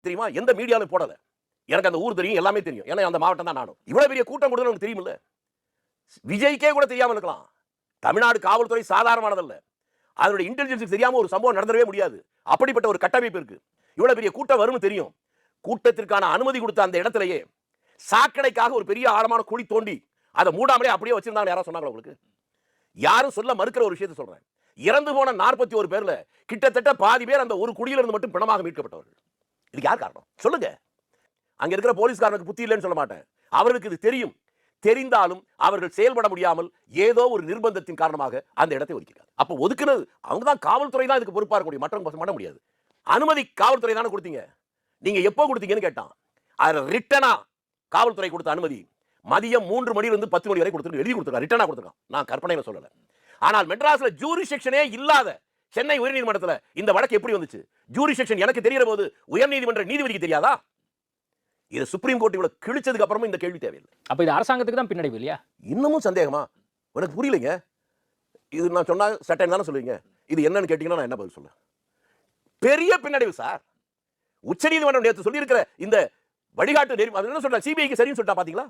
தெரியுமா? எந்த மீடியாலும் போடல. எனக்கு அந்த ஊர் தெரியும், எல்லாமே தெரியும். ஏன்னா அந்த மாவட்டம் தான் நானும். இவ்வளவு பெரிய கூட்டம் கொடுத்தது எனக்கு தெரியுமில்ல. விஜய்க்கே கூட தெரியாம இருக்கலாம். தமிழ்நாடு காவல்துறை சாதாரணமானதல்ல. அதனுடைய இன்டெலிஜென்ஸ் தெரியாம ஒரு சம்பவம் நடந்துடவே முடியாது. அப்படிப்பட்ட ஒரு கட்டமைப்பு இருக்கு. இவ்வளவு பெரிய கூட்டம் வரும்னு தெரியும். கூட்டத்திற்கான அனுமதி கொடுத்த அந்த இடத்திலேயே சாக்கடைக்காக ஒரு பெரிய ஆழமான குழி தோண்டி அதை மூடாமலே அப்படியே வச்சிருந்தாங்க. யாரா சொன்னாங்களா உங்களுக்கு? யாரும் சொல்ல மறுக்கிற ஒரு விஷயத்தை சொல்றேன். இறந்து போன 41 பேர்ல கிட்டத்தட்ட பாதி பேர் அந்த ஒரு குடியிலிருந்து மட்டும் பிணமாக மீட்கப்பட்டவர்கள். இதுக்கு யார் காரணம் சொல்லுங்க? அங்க இருக்கிற போலீஸ்காரனுக்கு புத்தி இல்லைன்னு சொல்ல மாட்டேன். அவர்களுக்கு இது தெரியும். தெரிந்தாலும் அவர்கள் செயல்பட முடியாமல் ஏதோ ஒரு நிர்பந்தத்தின் காரணமாக அந்த இடத்தை ஒதுக்கிறார். அப்ப ஒதுக்குனது அவங்க தான், காவல்துறை தான் இதுக்கு பொறுப்பா இருக்க முடியும். மற்றவங்க பண்ண முடியாது. அனுமதி காவல்துறை தானே கொடுத்தீங்க. நீங்க எப்போ கொடுத்தீங்கன்னு கேட்டான். அதுல ரிட்டனா காவல்துறை கொடுத்த அனுமதி மதியம் 3 மணியிலிருந்து 10 மணி வரை கொடுத்து எழுதி கொடுத்துருக்கான். ரிட்டனா கொடுத்துருக்கான். நான் கற்பனையில சொல்லல. ஆனால் மெட்ராஸ்ல ஜூரிசெக்ஷனே இல்லாத சென்னை உயர்நீதிமன்றத்தில் இந்த வழக்கு எப்படி வந்துச்சு? ஜூரிசெக்ஷன் எனக்கு தெரிகிற போது உயர்நீதிமன்ற நீதிபதிக்கு தெரியாதா? இது சுப்ரீம் கோர்ட் இவ்வளவு கிழிச்சதுக்கு அப்புறமும் இந்த கேள்வி தேவையில்லை. அப்ப இது அரசாங்கத்துக்கு தான் பின்னடைவு இல்லையா? இன்னமும் சந்தேகமா? எனக்கு புரியலைங்க. இது நான் சொன்னா சட்டம் தானே சொல்லுவீங்க. இது என்னன்னு கேட்டீங்கன்னா நான் என்ன பதில் சொல்ல? பெரிய பின்னடைவு சார். உச்சநீதிமன்றம் நேற்று சொல்லி இருக்கிற இந்த வழிகாட்டு என்ன சொல்ற சிபிஐக்கு சரின்னு சொல்லிட்டா பாத்தீங்களா?